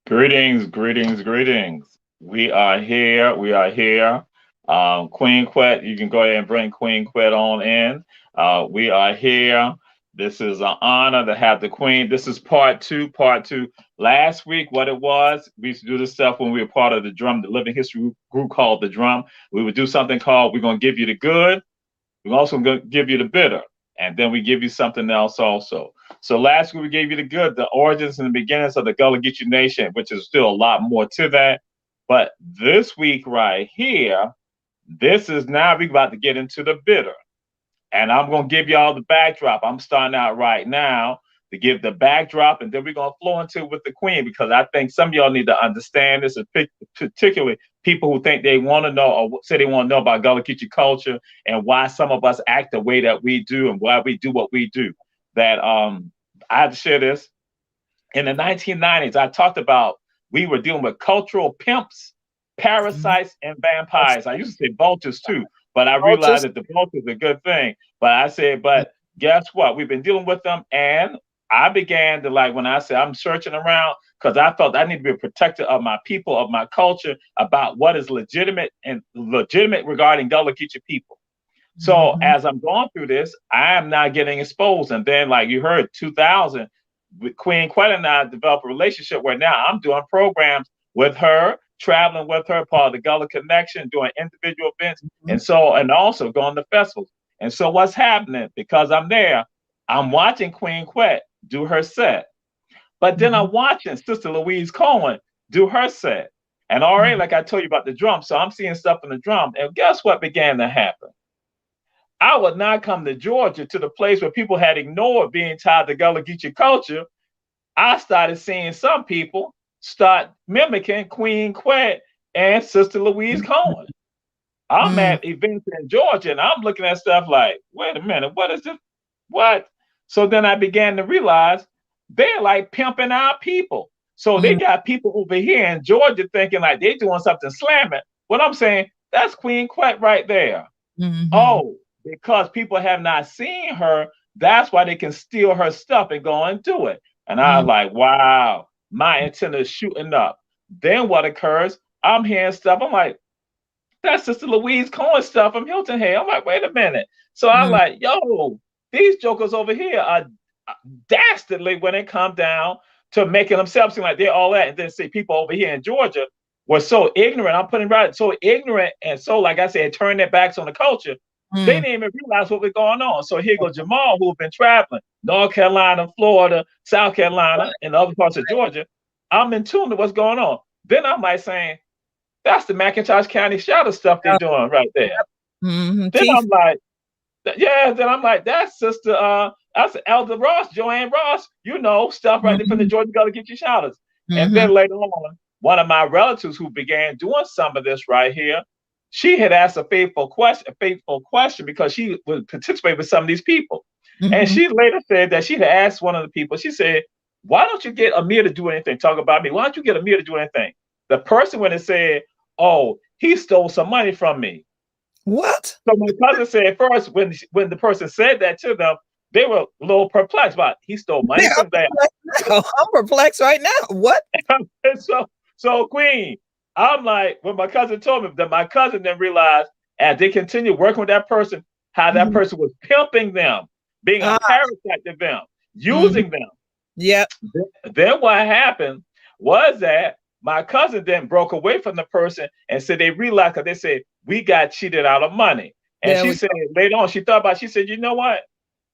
Greetings, greetings, greetings. We are here. We are here. Queen Quet, you can go ahead and bring Queen Quet on in. We are here. This is an honor to have the Queen. This is part two. Part two. Last week, what it was, we used to do this stuff when we were part of the living history group called the Drum. We would do something called We're Going to Give You the Good. We're also going to give you the bitter. And then we give you something else also. So last week we gave you the good, the origins and the beginnings of the GullahGeechee Nation, which is still a lot more to that. But this week right here, this is now we're about to get into the bitter. And I'm going to give y'all the backdrop. I'm starting out right now to give the backdrop, and then we're going to flow into it with the Queen, because I think some of y'all need to understand this, particularly people who think they want to know or say they want to know about GullahGeechee culture and why some of us act the way that we do and why we do what we do. That I have to share this. In the 1990s, I talked about we were dealing with cultural pimps, parasites, and vampires. I used to say vultures too, but I realized that the vulture is a good thing. But I said, but guess what? We've been dealing with them, and I began to, like, when I said I'm searching around, because I felt I need to be a protector of my people, of my culture, about what is legitimate regarding GullahGeechee people. So as I'm going through this, I am now getting exposed. And then, like you heard, 2000, Queen Quet and I developed a relationship where now I'm doing programs with her, traveling with her, part of the Gullah Connection, doing individual events, and also going to festivals. And so what's happening, because I'm there, I'm watching Queen Quet do her set. But then I'm watching Sister Louise Cohen do her set. And already, like I told you about the drum, so I'm seeing stuff in the drum. And guess what began to happen? I would not come to Georgia, to the place where people had ignored being tied to GullahGeechee culture. I started seeing some people start mimicking Queen Quet and Sister Louise Cohen. I'm at events in Georgia, and I'm looking at stuff like, wait a minute, what is this? What? So then I began to realize they're like pimping our people. So they got people over here in Georgia thinking like they're doing something slamming. What I'm saying, that's Queen Quet right there. Oh, because people have not seen her, that's why they can steal her stuff and go and do it. And I was like, wow, my antenna is shooting up. Then what occurs? I'm hearing stuff. I'm like, that's Sister Louise Cohen stuff from Hilton here. I'm like, wait a minute. So I'm like, yo, these jokers over here are dastardly when it comes down to making themselves seem like they're all that. And then see people over here in Georgia were so ignorant. I'm putting right, so ignorant, and so, like I said, turning their backs on the culture. They didn't even realize what was going on. So here goes Jamal, who've been traveling North Carolina, Florida, South Carolina, and other parts of Georgia. I'm in tune to what's going on. Then I'm like saying, that's the McIntosh County shadow stuff they're doing right there. Then I'm like, yeah, then I'm like, that's Sister that's Elder Ross, Joanne Ross, you know, stuff right there from the Georgia GullahGeechee shadows. And then later on, one of my relatives who began doing some of this right here, she had asked a faithful question because she would participate with some of these people. And she later said that she had asked one of the people, she said, why don't you get Amir to do anything? Talk about me. Why don't you get Amir to do anything? The person went and said, oh, he stole some money from me. What? So my cousin said first, when the person said that to them, they were a little perplexed about he stole money from them. I'm perplexed right now. What? so Queen, I'm like, when my cousin told me that, my cousin then realized as they continued working with that person, how that person was pimping them, being a parasite to them, using them. Yep. Then what happened was that my cousin then broke away from the person and said they realized, because they said, we got cheated out of money. And she said later on, she thought about it, she said, you know what?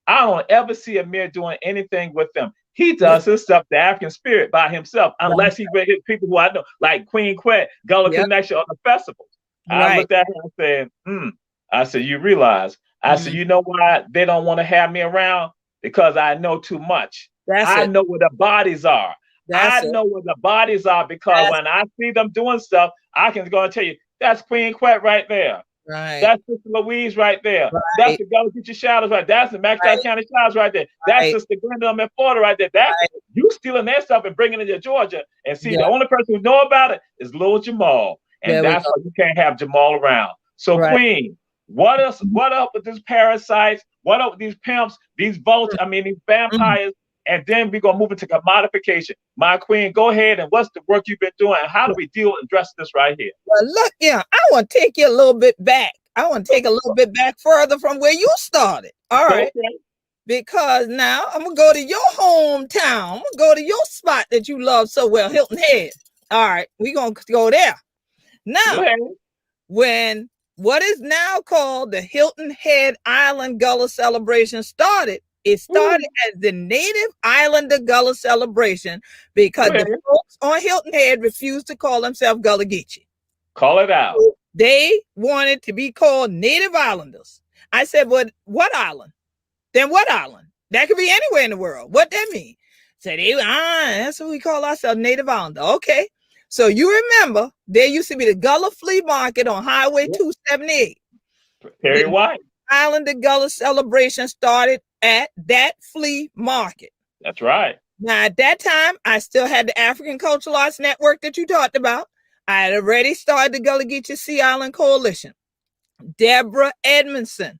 I don't ever see Amir doing anything with them. He does his stuff, the African spirit, by himself, unless he with his people who I know, like Queen Quet, Gullah Connection, on the festivals. I looked at her and said, I said, you realize, I said, you know why they don't want to have me around? Because I know too much. I know where the bodies are. I know where the bodies are because when I see them doing stuff, I can go and tell you, that's Queen Quet right there. Right. That's Sister Louise right there. Right. That's the GullahGeechee Shadows right there. That's the McIntyre County Shadows right there. That's Sister Glenda in Florida right there. That you stealing their stuff and bringing it to Georgia. And see, the only person who know about it is Lil Jamal. And that's why you can't have Jamal around. So Queen, what else? What up with these parasites? What up with these pimps, these vultures, these vampires? And then we're going to move into commodification. My Queen, go ahead. And what's the work you've been doing? And how do we deal and address this right here? Well, look, I want to take you a little bit back. I want to take a little bit back further from where you started. All right. Okay. Because now I'm going to go to your hometown. I'm going to go to your spot that you love so well, Hilton Head. All right. We're going to go there. Now, when what is now called the Hilton Head Island Gullah celebration started, it started as the Native Islander Gullah celebration because the folks on Hilton Head refused to call themselves GullahGeechee. Call it out. So they wanted to be called Native Islanders. I said, well, what island? Then what island? That could be anywhere in the world. What that mean? Said, that's what we call ourselves, Native Islander. Okay. So you remember, there used to be the Gullah Flea Market on Highway 278. Very white. Islander Gullah celebration started at that flea market. That's right. Now, at that time, I still had the African Cultural Arts Network that you talked about. I had already started the GullahGeechee Sea Island Coalition. Deborah Edmondson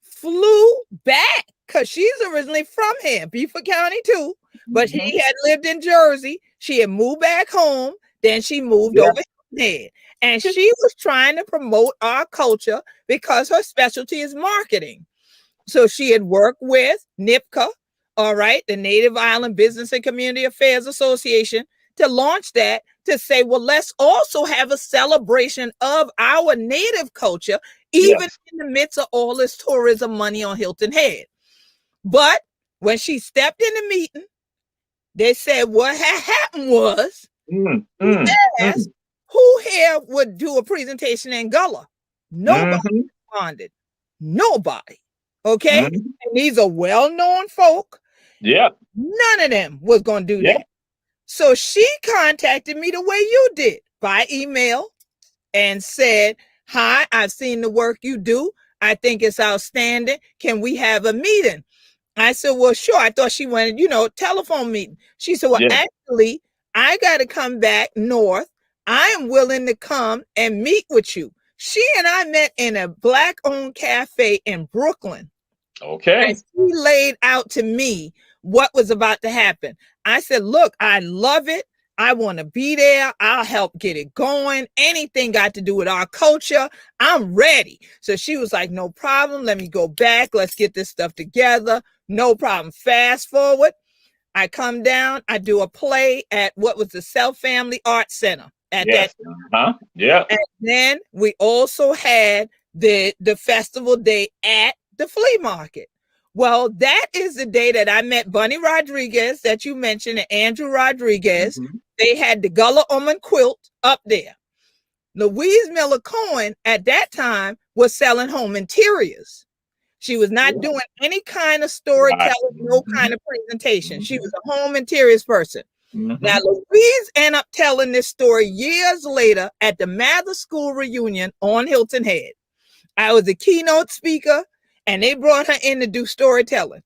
flew back because she's originally from here, Beaufort County too, but she had lived in Jersey. She had moved back home. Then she moved over here. And she was trying to promote our culture because her specialty is marketing. So she had worked with NIPCA, all right, the Native Island Business and Community Affairs Association, to launch that, to say, well, let's also have a celebration of our Native culture, even in the midst of all this tourism money on Hilton Head. But when she stepped in the meeting, they said what had happened was, asked, who here would do a presentation in Gullah? Nobody responded. Nobody. Okay. And these are well-known folk. Yeah. None of them was going to do that. So she contacted me the way you did by email and said, hi, I've seen the work you do. I think it's outstanding. Can we have a meeting? I said, well, sure. I thought she wanted, telephone meeting. She said, well, actually, I got to come back north. I am willing to come and meet with you. She and I met in a Black-owned cafe in Brooklyn. Okay. And she laid out to me what was about to happen. I said, look, I love it. I want to be there. I'll help get it going. Anything got to do with our culture, I'm ready. So she was like, no problem. Let me go back. Let's get this stuff together. No problem. Fast forward. I come down. I do a play at what was the Self Family Arts Center at that time. And then we also had the festival day at the flea market. Well, that is the day that I met Bunny Rodriguez that you mentioned and Andrew Rodriguez. They had the Gullah Oman quilt up there. Louise Miller Cohen at that time was selling home interiors. She was not doing any kind of storytelling, no kind of presentation. She was a home interiors person. Now, Louise ended up telling this story years later at the Mather School reunion on Hilton Head. I was a keynote speaker, and they brought her in to do storytelling.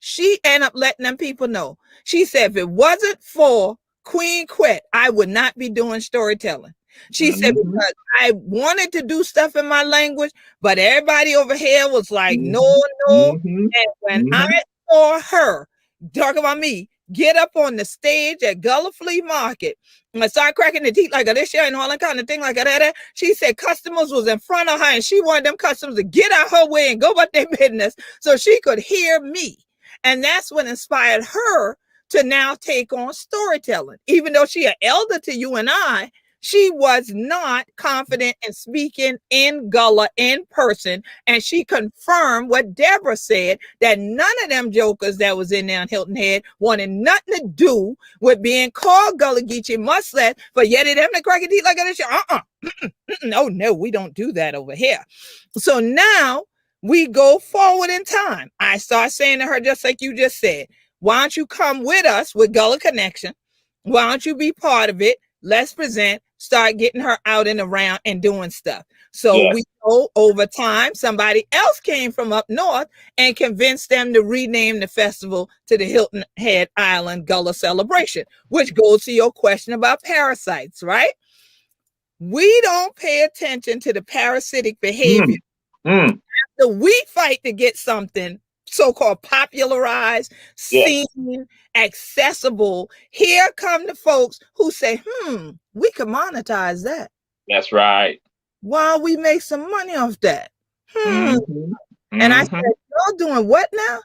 She ended up letting them people know. She said, if it wasn't for Queen Quet, I would not be doing storytelling. She said, because I wanted to do stuff in my language, but everybody over here was like, no. And when I saw her, talk about me, get up on the stage at Gullah Flea Market and start cracking the teeth like this year and all that kind of thing like that. She said customers was in front of her and she wanted them customers to get out her way and go about their business so she could hear me. And that's what inspired her to now take on storytelling. Even though she an elder to you and I, she was not confident in speaking in Gullah in person. And she confirmed what Deborah said, that none of them jokers that was in there on Hilton Head wanted nothing to do with being called GullahGeechee, much less for yet them to crack a teeth like this. No, we don't do that over here. So now we go forward in time. I start saying to her, just like you just said, why don't you come with us with Gullah Connection? Why don't you be part of it? Let's present, start getting her out and around and doing stuff. So we know over time, somebody else came from up north and convinced them to rename the festival to the Hilton Head Island Gullah Celebration, which goes to your question about parasites, right? We don't pay attention to the parasitic behavior. After we fight to get something so-called popularized, seen, accessible, here come the folks who say, we could monetize that. That's right. Why we make some money off that? And I said, y'all doing what now?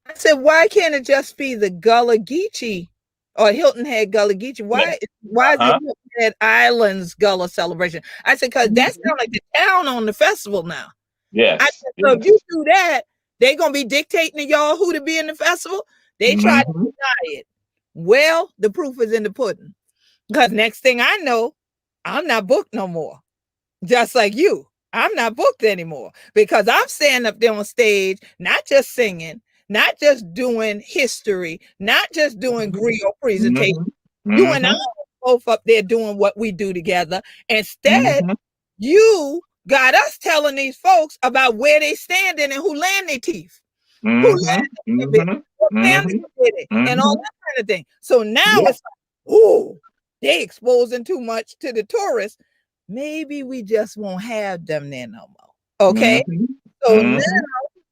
I said, why can't it just be the GullahGeechee or Hilton Head GullahGeechee? Why is it Hilton Head Islands Gullah Celebration? I said, because that sounds like the town on the festival now. Yes. I said, so if you do that, they're going to be dictating to y'all who to be in the festival. They try to deny it. Well, the proof is in the pudding. Because next thing I know, I'm not booked no more. Just like you. I'm not booked anymore. Because I'm standing up there on stage, not just singing, not just doing history, not just doing griot presentation. You and I are both up there doing what we do together. Instead, you got us telling these folks about where they standing and who land their teeth, who land their bit, what family did it, and all that kind of thing. So now it's like, they exposing too much to the tourists. Maybe we just won't have them there no more. Okay. So now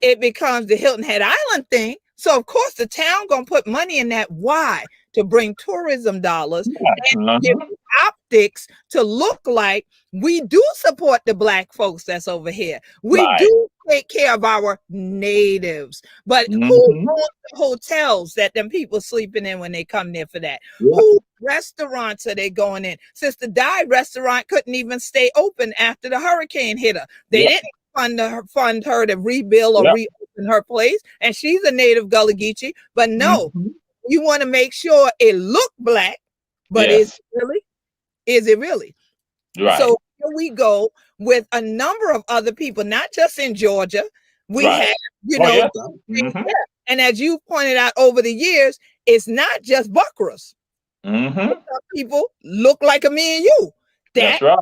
it becomes the Hilton Head Island thing. So of course the town gonna put money in that. Why? To bring tourism dollars and give optics to look like we do support the Black folks that's over here. We do take care of our natives. But who owns the hotels that them people sleeping in when they come there for that? Who restaurants are they going in? Sister Di restaurant couldn't even stay open after the hurricane hit her. They didn't fund her to rebuild or reopen her place. And she's a native GullahGeechee. But no, you want to make sure it look Black, but is it really? Right. So here we go with a number of other people, not just in Georgia. We have, and as you pointed out over the years, it's not just buckras. Some people look like me and you. That's right.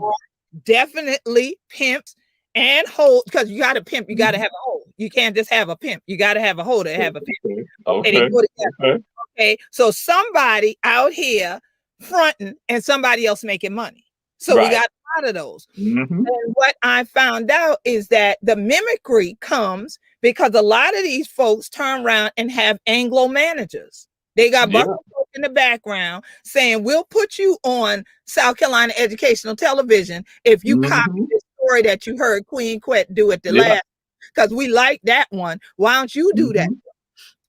Definitely pimps and hoes, because you got to pimp, you got to have a hoe. You can't just have a pimp. You got to have a hoe to have a pimp. Okay. So somebody out here fronting and somebody else making money. So we got a lot of those. And what I found out is that the mimicry comes because a lot of these folks turn around and have Anglo managers. They got buckle in the background saying, we'll put you on South Carolina educational television if you copy the story that you heard Queen Quet do at the last, because we like that one. Why don't you do that?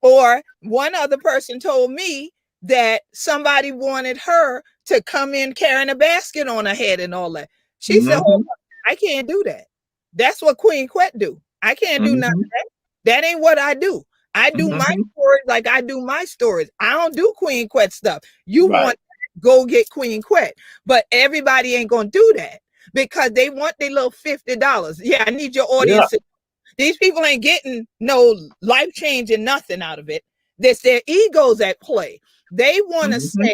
Or one other person told me that somebody wanted her to come in carrying a basket on her head and all that. She said, hold up, I can't do that. That's what Queen Quet do. I can't do none of that. That ain't what I do. I do my stories like I do my stories. I don't do Queen Quet stuff. You want to go get Queen Quet. But everybody ain't going to do that because they want their little $50. Yeah, I need your audience. These people ain't getting no life-changing nothing out of it. There's their egos at play. They want to say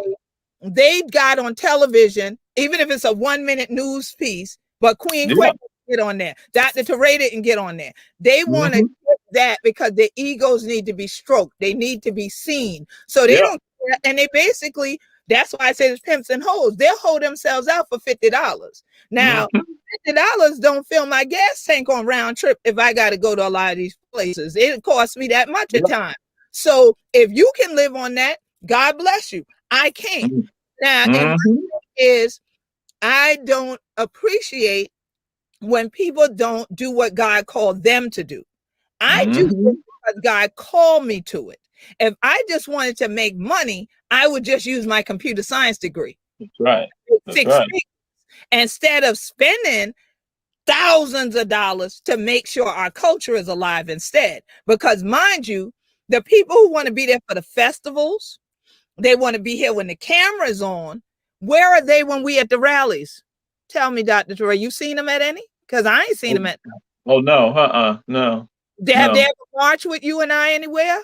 they got on television, even if it's a 1-minute news piece, but Queen Quet didn't get on there. Dr. Teray didn't get on there. They want to get that because their egos need to be stroked. They need to be seen. So they don't care. And they basically, that's why I say it's pimps and hoes. They'll hold themselves out for $50. Now, $50 don't fill my gas tank on round trip if I got to go to a lot of these places. It costs me that much a time. So if you can live on that, God bless you. I can't. Now, and my thing is, I don't appreciate when people don't do what God called them to do. I do because God called me to it. If I just wanted to make money, I would just use my computer science degree. That's right. That's right. Instead of spending thousands of dollars to make sure our culture is alive instead. Because mind you, the people who want to be there for the festivals, they want to be here when the camera's on. Where are they when we at the rallies? Tell me, Dr. Teray, you seen them at any? Because I ain't seen them at. Oh no, no. Have they ever marched with you and I anywhere?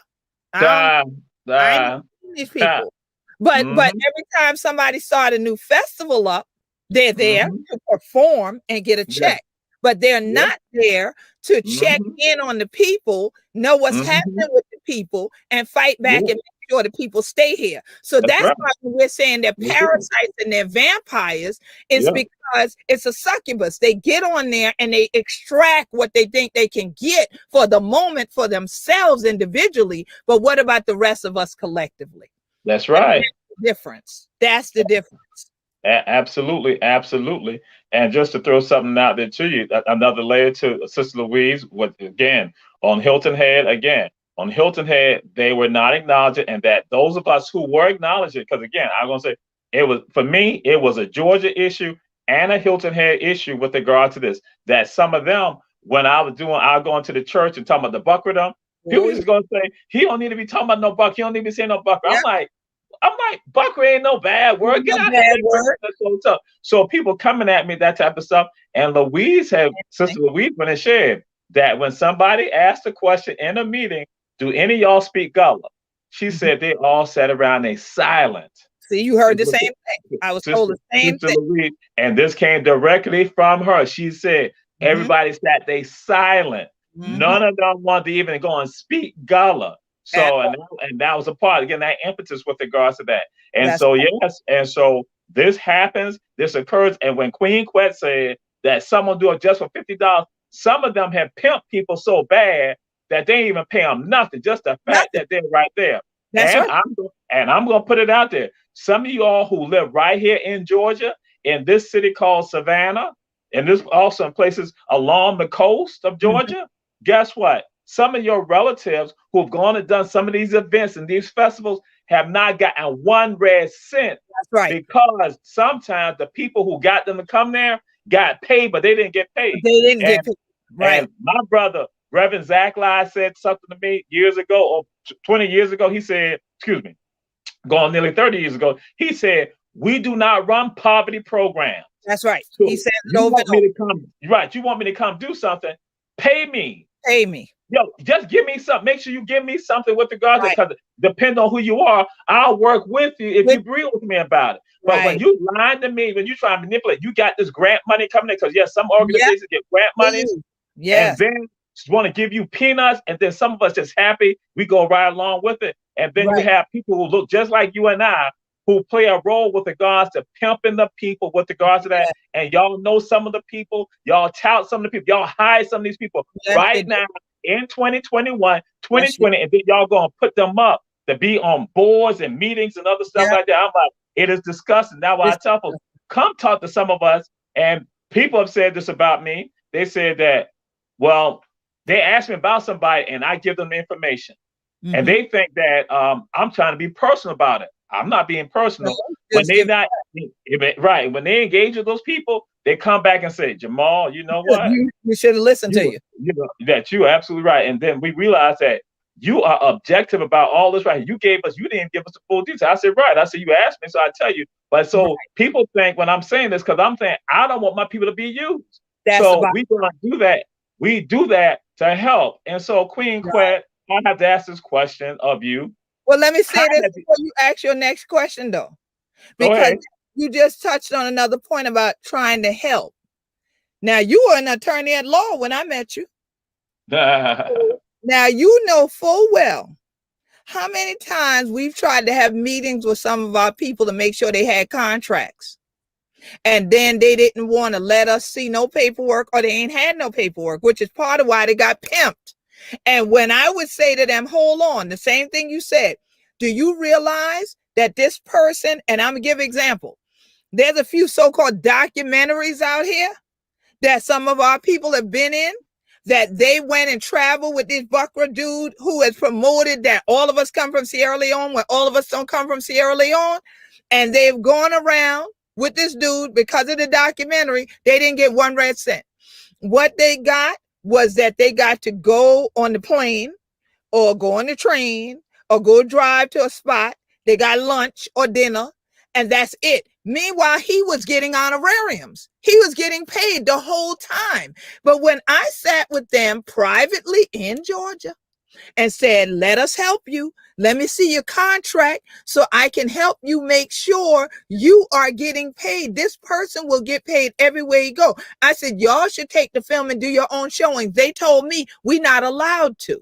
I ain't seen these people. But every time somebody start a new festival up, they're there to perform and get a check. But they're not there to check in on the people, know what's happening with the people, and fight back and make sure the people stay here. So that's why we're saying they're parasites and they're vampires, is because it's a succubus. They get on there and they extract what they think they can get for the moment for themselves individually. But what about the rest of us collectively? That's right. That's the difference. That's the difference. Absolutely, absolutely. And just to throw something out there to you, another layer to Sister Louise, on Hilton Head, they were not acknowledging, and that those of us who were acknowledging, because again, I'm going to say, it was a Georgia issue and a Hilton Head issue with regard to this, that some of them, when I was going to the church and talking about the buck with them, people was going to say, he don't need to be talking about no buck. He don't need to be saying no buck. I'm like, Bucker ain't no bad word. Get out of there. So people coming at me, that type of stuff. And Sister Louise went and shared that when somebody asked a question in a meeting, do any of y'all speak Gullah? She said they all sat around and silent. See, you heard the same thing. I was told the same thing. Louise, and this came directly from her. She said, everybody sat they silent. None of them wanted to even go and speak Gullah. So, and that was a part, again, that impetus with regards to that. And so this happens, this occurs. And when Queen Quet said that someone do it just for $50, some of them have pimped people so bad that they ain't even pay them nothing, just the fact that they're right there. I'm going to put it out there. Some of you all who live right here in Georgia, in this city called Savannah, and this also in places along the coast of Georgia, guess what? Some of your relatives who have gone and done some of these events and these festivals have not gotten one red cent. That's right. Because sometimes the people who got them to come there got paid, but they didn't get paid. They didn't get paid. Right. And my brother, Reverend Zach Lai, said something to me years ago, or 20 years ago. He said, going nearly 30 years ago, he said, we do not run poverty programs. That's right. So he said it over and over. You want me to come do something? Pay me. Pay me. Yo, just give me something. Make sure you give me something with regards to, because depending on who you are, I'll work with you if you agree with me about it. But when you lie to me, when you try to manipulate, you got this grant money coming in, because some organizations get grant money, and then want to give you peanuts, and then some of us just happy we go right along with it, and then you have people who look just like you and I, who play a role with regards to pimping the people with regards to that. And y'all know some of the people, y'all tout some of the people, y'all hire some of these people right now in 2021, 2020, and then y'all gonna put them up to be on boards and meetings and other stuff like that. I'm like, it is disgusting. Now I tell them, come talk to some of us. And people have said this about me. They said that, well, they ask me about somebody and I give them the information. And they think that I'm trying to be personal about it. I'm not being personal. When when they engage with those people, they come back and say, Jamal, you know what? You should have listened to you. That you're absolutely right. And then we realize that you are objective about all this, right? You didn't give us the full detail. I said, right. I said, you asked me, so I tell you. But so people think when I'm saying this, because I'm saying I don't want my people to be used. So we don't do that. We do that to help. And so, Queen Quet, I have to ask this question of you. Well, let me say How this has it? before you ask your next question, though, Go because ahead. you just touched on another point about trying to help. Now, you were an attorney at law when I met you. Now, you know full well how many times we've tried to have meetings with some of our people to make sure they had contracts. And then they didn't want to let us see no paperwork, or they ain't had no paperwork, which is part of why they got pimped. And when I would say to them, hold on, the same thing you said, do you realize that this person, and I'm gonna give an example, there's a few so-called documentaries out here that some of our people have been in, that they went and traveled with this Buckra dude who has promoted that all of us come from Sierra Leone when all of us don't come from Sierra Leone. And they've gone around with this dude because of the documentary. They didn't get 1 red cent. What they got was that they got to go on the plane or go on the train or go drive to a spot. They got lunch or dinner, and that's it. Meanwhile, he was getting honorariums. He was getting paid the whole time. But when I sat with them privately in Georgia and said, let us help you. Let me see your contract so I can help you make sure you are getting paid. This person will get paid everywhere you go. I said, y'all should take the film and do your own showing. They told me we're not allowed to.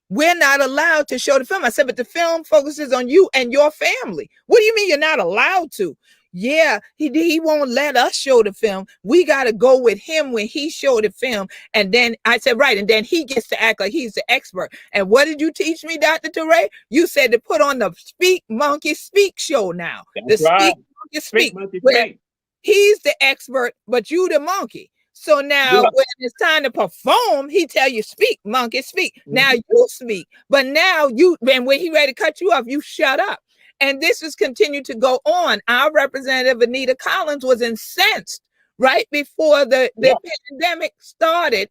We're not allowed to show the film. I said, but the film focuses on you and your family. What do you mean you're not allowed to? Yeah, he won't let us show the film. We got to go with him when he showed the film. And then I said, right. And then he gets to act like he's the expert. And what did you teach me, Dr. Teray? You said to put on the Speak Monkey Speak show now. That's The right. Speak Monkey Speak. Monkey, Where speak. he's the expert, but you the monkey. So now when it's time to perform, he tell you, speak, monkey, speak. Now you speak. But now you, and when he ready to cut you off, you shut up. And this has continued to go on. Our representative, Anita Collins, was incensed right before the pandemic started.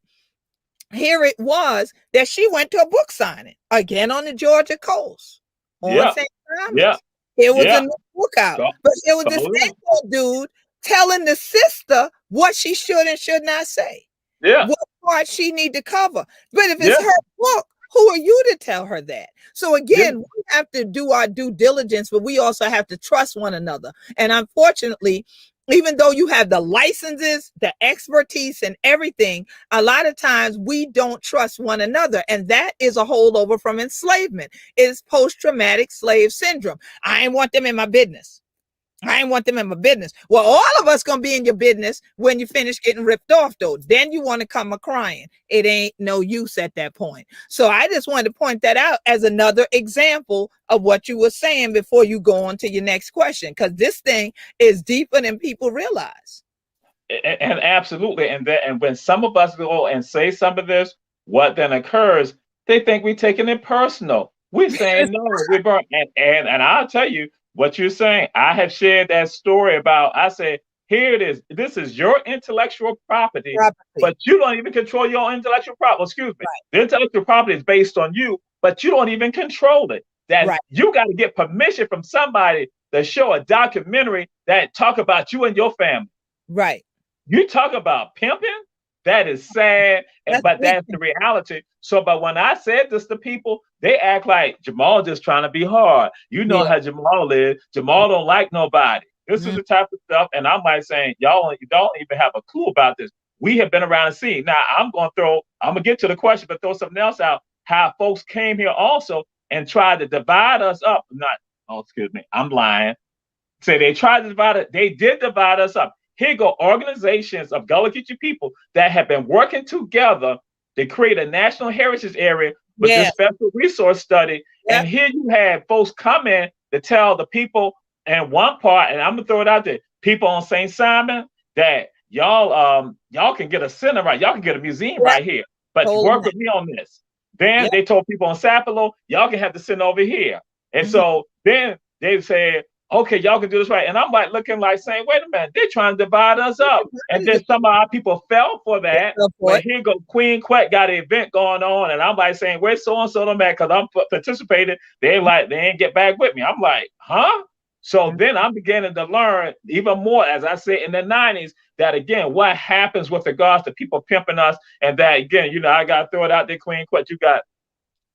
Here it was that she went to a book signing, again on the Georgia coast, on St. Thomas. It was a new book out. But it was this same dude telling the sister what she should and should not say. What part she need to cover. But if it's her book, who are you to tell her that? So again, we have to do our due diligence, but we also have to trust one another. And unfortunately, even though you have the licenses, the expertise, and everything, a lot of times we don't trust one another. And that is a holdover from enslavement. It's post-traumatic slave syndrome. I ain't want them in my business. I ain't want them in my business. Well, all of us gonna be in your business when you finish getting ripped off, though. Then you want to come a crying. It ain't no use at that point. So I just wanted to point that out as another example of what you were saying before you go on to your next question, because this thing is deeper than people realize. And absolutely, and when some of us go and say some of this, what then occurs? They think we're taking it personal. We're saying no, we're burnt, and I'll tell you. What you're saying, I have shared that story about, I said, here it is. This is your intellectual property, but you don't even control your intellectual property. Excuse me. Right. The intellectual property is based on you, but you don't even control it. You got to get permission from somebody to show a documentary that talk about you and your family. Right. You talk about pimping. That is sad, but that's the reality. So, but when I said this to people, they act like Jamal just trying to be hard. You know how Jamal is. Jamal don't like nobody. This is the type of stuff, and I'm like saying, y'all don't even have a clue about this. We have been around the scene. Now, I'm gonna get to the question, but throw something else out. How folks came here also and tried to divide us up. Excuse me, I'm lying. Say they tried to divide it. They did divide us up. Here go organizations of GullahGeechee people that have been working together to create a national heritage area with this special resource study. And here you have folks come in to tell the people in one part, and I'm gonna throw it out there, people on St. Simon, that y'all can get a center right, y'all can get a museum right here, but work with me on this. Then they told people on Sapelo, y'all can have the center over here. And so then they said, okay, y'all can do this right. And I'm like looking like saying, wait a minute, they're trying to divide us up. And then some of our people fell for that. But here go Queen Quet got an event going on. And I'm like saying, where's so-and-so them at? Because I'm participating. They ain't get back with me. I'm like, huh? So then I'm beginning to learn even more, as I said in the 90s, that again, what happens with regards to people pimping us. And that again, I got to throw it out there, Queen Quet, you got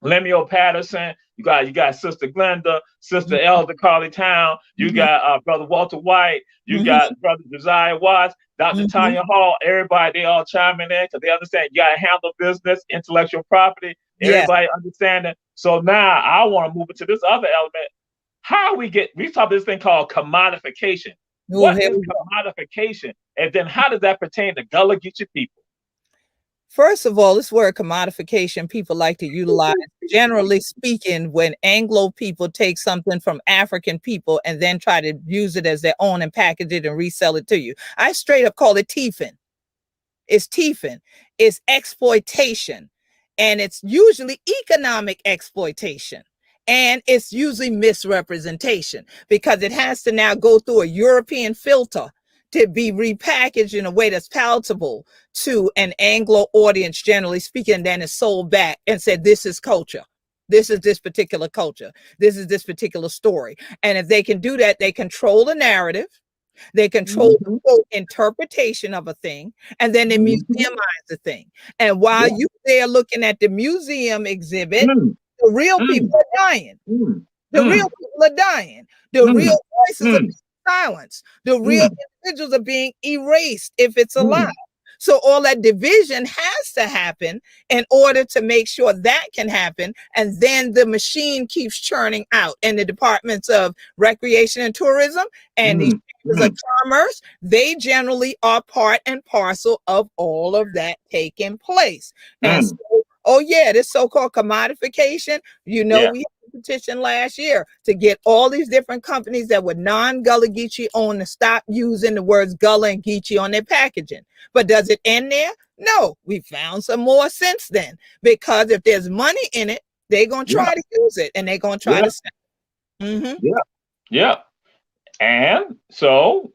Lemuel Patterson, you got Sister Glenda, Sister Elder Carly Town, you Mhm. got Brother Walter White, you Mhm. got Brother Josiah Watts, Dr. Mhm. Tanya Hall, everybody, they all chiming in because they understand you gotta handle business, intellectual property, Yes. everybody understanding. So now I want to move into this other element. How we talk about this thing called commodification. Oh, What here is we go. commodification? And then how does that pertain to Gullah Geechee people? First of all, this word commodification people like to utilize, generally speaking, when Anglo people take something from African people and then try to use it as their own and package it and resell it to you. I straight up call it teefing. It's teefing. It's exploitation. And it's usually economic exploitation. And it's usually misrepresentation because it has to now go through a European filter to be repackaged in a way that's palatable to an Anglo audience, generally speaking, and then it's sold back and said, this is culture. This is this particular culture. This is this particular story. And if they can do that, they control the narrative. They control the Mm-hmm. quote interpretation of a thing, and then they Mm-hmm. museumize the thing. And while Yeah. you there looking at the museum exhibit, Mm, the real people mm, are dying. mm, The real mm, people are dying. The real mm, voices are being mm, silenced. The real mm, individuals are being erased if it's allowed. mm, So all that division has to happen in order to make sure that can happen. And then the machine keeps churning out. And the departments of recreation and tourism and these mm, chambers of commerce, they generally are part and parcel of all of that taking place. And so, mm. oh yeah, this so-called commodification, Yeah. we petition last year to get all these different companies that were non-Gullah Geechee owned to stop using the words Gullah and Geechee on their packaging. But does it end there? No, we found some more since then because if there's money in it, they're going to Yeah. try to use it and they're going to try Yeah. to sell. Mm-hmm. Yeah. Yeah. And so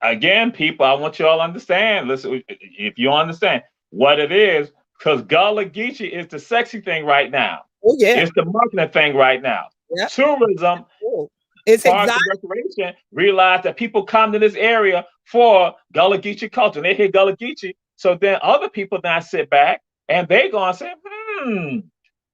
again, people, I want you all to understand. Listen, if you understand what it is, because Gullah Geechee is the sexy thing right now. Oh yeah, It's the marketing thing right now. yeah. Tourism, Oh, it's parks exotic. and recreation realize that people come to this area for Gullah Geechee culture. And they hear Gullah Geechee. So then other people now sit back and they gonna say,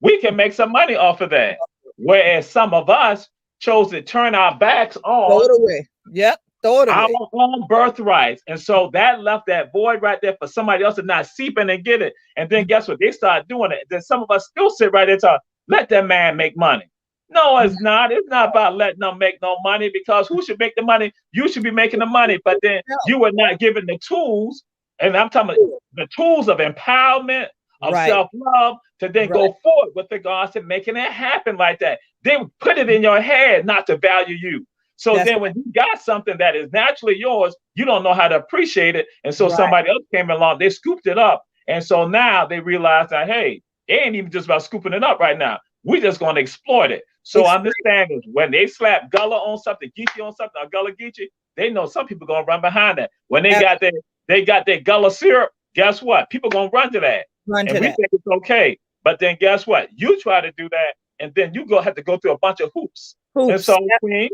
we can make some money off of that. Whereas some of us chose to turn our backs Throw on it away. Yep, throw it our away. own birthrights. And so that left that void right there for somebody else to not seep in and get it. And then guess what? They start doing it. Then some of us still sit right there to let that man make money. No, it's not. It's not about letting them make no money because who should make the money? You should be making the money. But then you were not given the tools. And I'm talking about the tools of empowerment, of Right, self-love to then right. go forward with regards to making it happen like that. They put it in your head not to value you. So That's then when you got something that is naturally yours, you don't know how to appreciate it. And so right. somebody else came along, they scooped it up. And so now they realize that, hey, it ain't even just about scooping it up right now. We're just going to exploit it. So understand is when they slap Gullah on something, Geechee on something, or Gullah Geechee, they know some people going to run behind that. When they got their Gullah syrup, guess what? People going to run to that. Run And to we that. think it's okay. But then guess what? You try to do that, and then you go have to go through a bunch of hoops. And Hoops. so, Queen,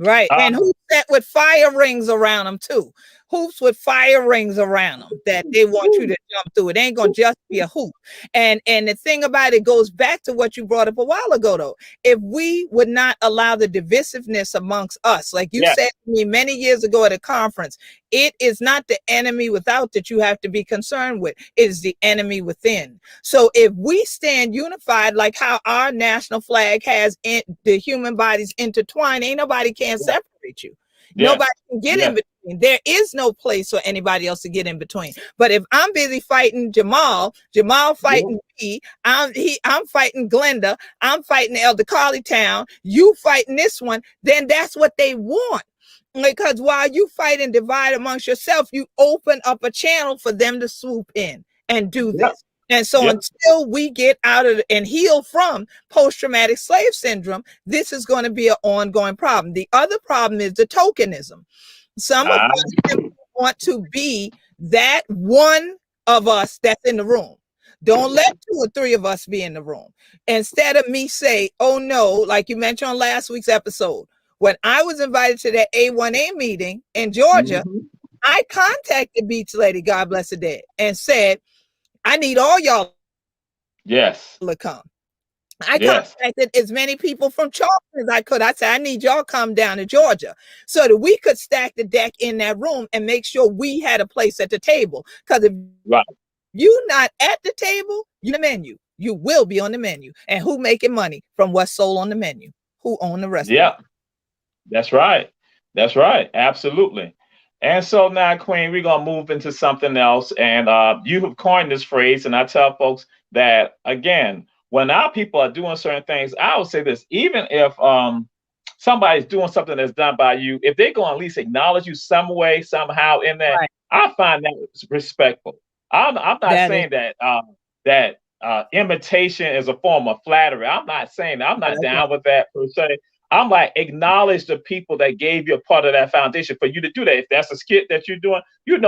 Right. And hoops that with fire rings around them too. Hoops with fire rings around them that they want you to jump through. It ain't gonna just be a hoop. And the thing about it goes back to what you brought up a while ago though. If we would not allow the divisiveness amongst us, like you said to me many years ago at a conference, it is not the enemy without that you have to be concerned with. It is the enemy within. So if we stand unified, like how our national flag has the human bodies intertwined, ain't nobody can separate you. Nobody can get in between. There is no place for anybody else to get in between. But if I'm busy fighting Jamal fighting me, I'm fighting Glenda, I'm fighting Elder Carly Town, you fighting this one, then that's what they want. Because while you fight and divide amongst yourself, you open up a channel for them to swoop in and do this. And so until we get out of and heal from post-traumatic slave syndrome, this is going to be an ongoing problem. The other problem is the tokenism. Some of us want to be that one of us that's in the room. Don't let 2 or 3 of us be in the room. Instead of me say, oh no, like you mentioned on last week's episode, when I was invited to that A1A meeting in Georgia, I contacted Beach Lady, God bless her dead, and said, I need all y'all to come. I Yes. contacted as many people from Charleston as I could. I said, I need y'all come down to Georgia so that we could stack the deck in that room and make sure we had a place at the table. Because if Right. you're not at the table, you're on the menu. You will be on the menu. And who making money from what's sold on the menu? Who own the restaurant? Yeah. That's right. That's right. Absolutely. And so now, Queen, we're gonna move into something else. And you have coined this phrase, and I tell folks that again, when our people are doing certain things, I would say this: even if somebody's doing something that's done by you, if they're gonna at least acknowledge you some way, somehow in that, Right. I find that respectful. I'm not That is saying that imitation is a form of flattery. I'm not saying that. I'm not that's right. down with that per se. I'm like, acknowledge the people that gave you a part of that foundation for you to do that. If that's a skit that you're doing,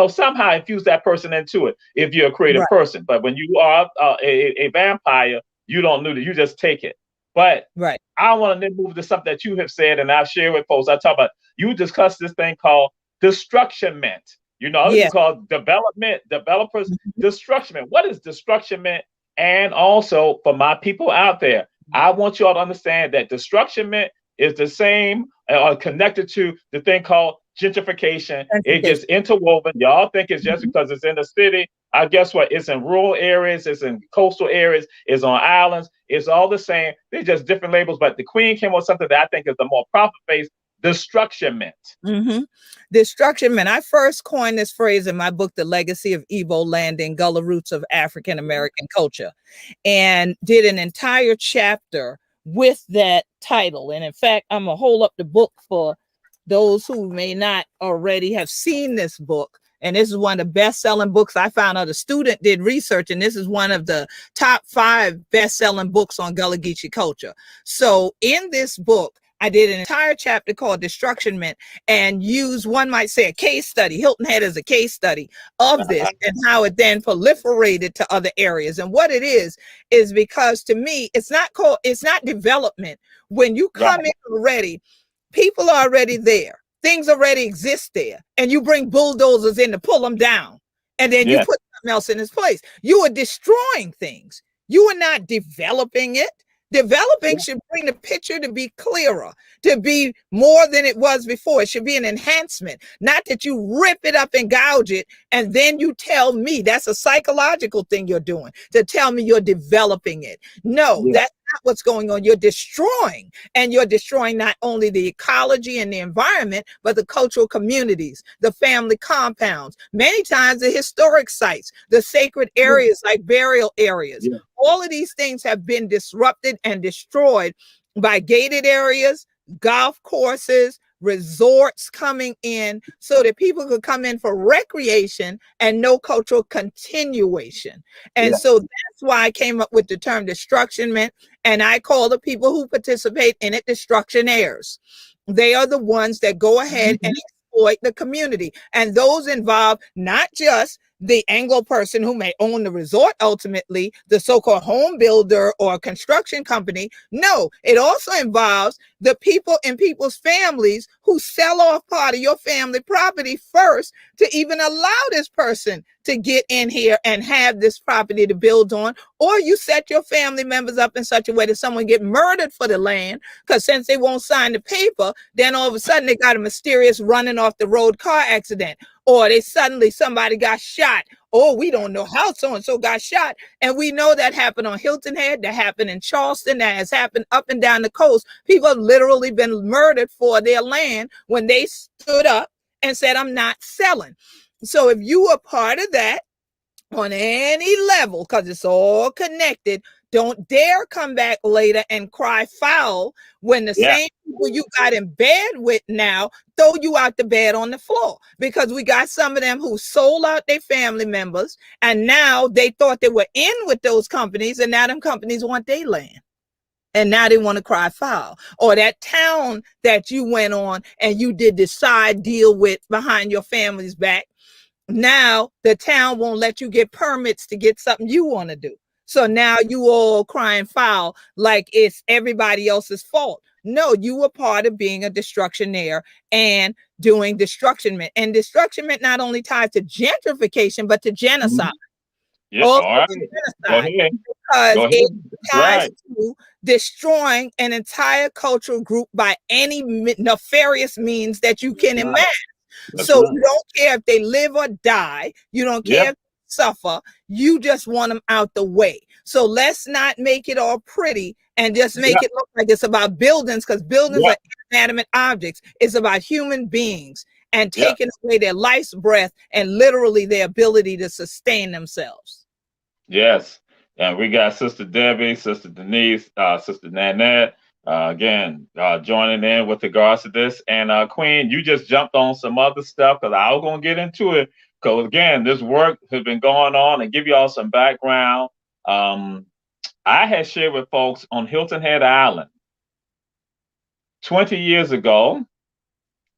somehow infuse that person into it if you're a creative Right. person. But when you are a vampire, you don't do that. You just take it. But Right. I want to then move to something that you have said and I've shared with folks. I talk about, you discussed this thing called destructionment. Other Yeah. people call development, developers, Mhm. destructionment. What is destructionment? And also for my people out there, I want you all to understand that destructionment is the same or connected to the thing called gentrification. It Gentrification. gets interwoven. Y'all think it's just Mhm. because it's in the city. I guess what? It's in rural areas, it's in coastal areas, it's on islands. It's all the same. They're just different labels. But the Queen came with something that I think is the more profit-based destructionment. Mm-hmm. Destructionment. I first coined this phrase in my book, The Legacy of Igbo Land and Gullah Roots of African American Culture, and did an entire chapter with that title. And in fact, I'm going to hold up the book for those who may not already have seen this book. And this is one of the best-selling books I found out. A student did research, and this is one of the top 5 best-selling books on GullahGeechee culture. So in this book, I did an entire chapter called Destructionment and used, one might say, a case study. Hilton Head as a case study of this and how it then proliferated to other areas. And what it is because to me, it's not development. When you come Right. in already, people are already there. Things already exist there. And you bring bulldozers in to pull them down. And then you Yes. put something else in its place. You are destroying things. You are not developing it. Developing should bring the picture to be clearer, to be more than it was before. It should be an enhancement, not that you rip it up and gouge it. And then you tell me that's a psychological thing you're doing to tell me you're developing it. No, Yes. that's not what's going on. You're destroying, and you're destroying not only the ecology and the environment, but the cultural communities, the family compounds, many times the historic sites, the sacred areas like burial areas. Yes. All of these things have been disrupted and destroyed by gated areas, golf courses, resorts coming in so that people could come in for recreation and no cultural continuation. And Yes. so that's why I came up with the term destructionment. And I call the people who participate in it destructionaires. They are the ones that go ahead and exploit the community. And those involve not just the Anglo person who may own the resort, ultimately, the so-called home builder or construction company. No, it also involves the people in people's families who sell off part of your family property first to even allow this person to get in here and have this property to build on. Or you set your family members up in such a way that someone get murdered for the land, because since they won't sign the paper, then all of a sudden they got a mysterious running off the road car accident, or somebody got shot. Oh, we don't know how so-and-so got shot. And we know that happened on Hilton Head, that happened in Charleston, that has happened up and down the coast. People have literally been murdered for their land when they stood up and said, I'm not selling. So if you are part of that on any level, because it's all connected, don't dare come back later and cry foul when the Yeah. same people you got in bed with now throw you out the bed on the floor, because we got some of them who sold out their family members and now they thought they were in with those companies, and now them companies want their land. And now they want to cry foul. Or that town that you went on and you did the side deal with behind your family's back, now the town won't let you get permits to get something you want to do. So now you all crying foul like it's everybody else's fault. No, you were part of being a destructionaire and doing destructionment. And destructionment not only tied to gentrification, but to genocide. Yeah. Also All right. to Go genocide, ahead. because Go it ahead. That's ties right. you destroying an entire cultural group by any nefarious means that you can imagine. That's So right. you don't care if they live or die. You don't care if they suffer. You just want them out the way. So let's not make it all pretty and just make it look like it's about buildings, because buildings are inanimate objects. It's about human beings and taking away their life's breath and literally their ability to sustain themselves. Yes. And we got Sister Debbie, Sister Denise, Sister Nanette, again, joining in with regards to this. And Queen, you just jumped on some other stuff because I was going to get into it. Because again, this work has been going on, and give you all some background. I had shared with folks on Hilton Head Island 20 years ago.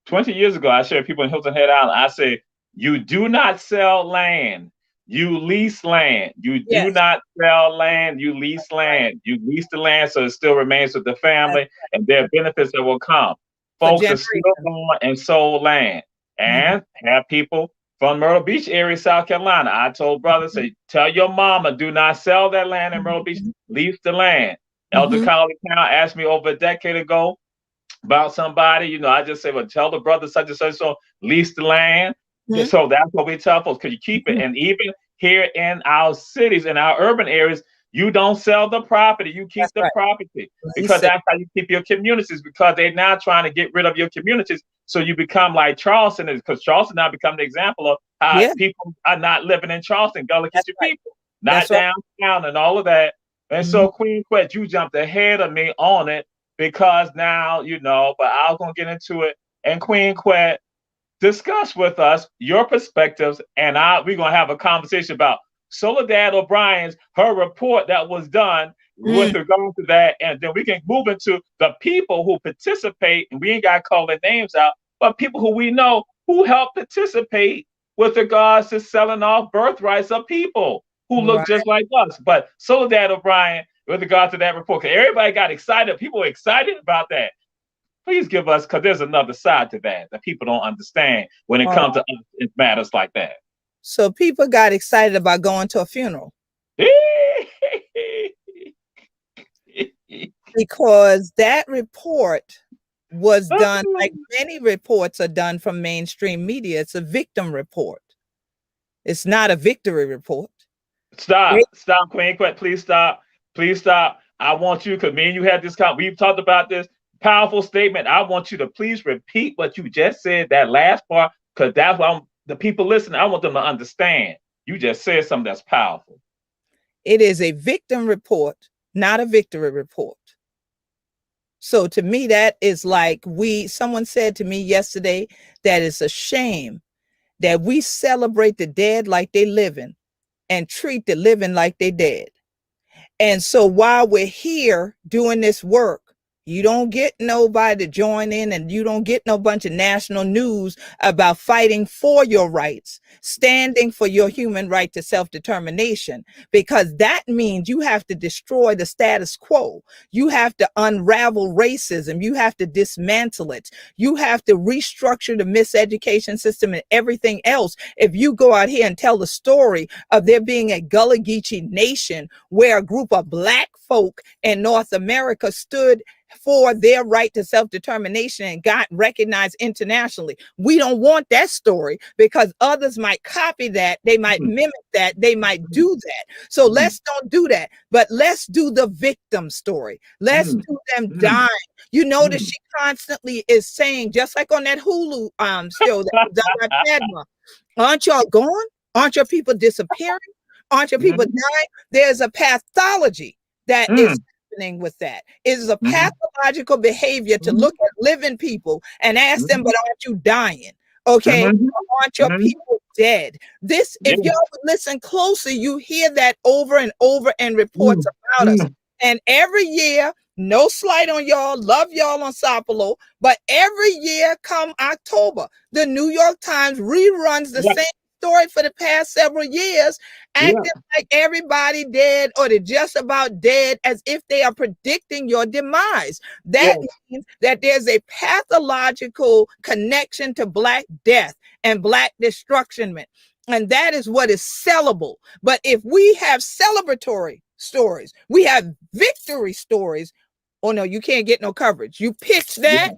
20 years ago, I shared with people in Hilton Head Island. I said, you do not sell land. You lease land. You do not sell land. You lease land. You lease the land so it still remains with the family, and there are benefits that will come. Folks are still gone and sold land. And have people from Myrtle Beach area, South Carolina. I told brothers, say, tell your mama, do not sell that land in Myrtle Beach. Lease the land. Elder Collie Count asked me over a decade ago about somebody. You know, I just say, well, tell the brother such and such, so lease the land. So that's what we tell folks, because you keep it. And even here in our cities, in our urban areas, you don't sell the property. You keep the property, because that's how you keep your communities, because they're now trying to get rid of your communities. So you become like Charleston is, because Charleston now become the example of how people are not living in Charleston, GullahGeechee people, not downtown and all of that. And so Queen Quet, you jumped ahead of me on it, because now, you know, but I was going to get into it. And Queen Quet, discuss with us your perspectives, and we're going to have a conversation about Soledad O'Brien's, her report that was done with regard to that, and then we can move into the people who participate, and we ain't got to call their names out, but people who we know who help participate with regards to selling off birthrights of people who look just like us. But Soledad O'Brien, with regard to that report, because everybody got excited, people were excited about that. Please give us, because there's another side to that people don't understand when it comes to matters like that. So people got excited about going to a funeral. Because that report was done, like many reports are done from mainstream media. It's a victim report. It's not a victory report. Stop, Queen Quet, please stop. Please stop. I want you, because me and you had this we've talked about this powerful statement. I want you to please repeat what you just said, that last part, because that's why the people listening, I want them to understand. You just said something that's powerful. It is a victim report, not a victory report. So to me, that is like someone said to me yesterday that it's a shame that we celebrate the dead like they living and treat the living like they dead. And so while we're here doing this work, you don't get nobody to join in, and you don't get no bunch of national news about fighting for your rights, standing for your human right to self-determination, because that means you have to destroy the status quo. You have to unravel racism. You have to dismantle it. You have to restructure the miseducation system and everything else. If you go out here and tell the story of there being a GullahGeechee nation where a group of Black folk in North America stood for their right to self-determination and got recognized internationally. We don't want that story, because others might copy that, they might mimic that, they might do that. So let's don't do that, but let's do the victim story. Let's do them dying. You notice she constantly is saying, just like on that Hulu show that was done by Padma, aren't y'all gone? Aren't your people disappearing? Aren't your people dying? There's a pathology that is with that. It is a pathological behavior to look at living people and ask them, but aren't you dying? Okay, aren't your people dead? This, if y'all would listen closely, you hear that over and over in reports about us. And every year, no slight on y'all, love y'all on Sapelo, but every year come October, the New York Times reruns the same story for the past several years, acting like everybody dead or they're just about dead, as if they are predicting your demise. That means that there's a pathological connection to Black death and Black destruction. And that is what is sellable. But if we have celebratory stories, we have victory stories, oh no, you can't get no coverage. You pitch that,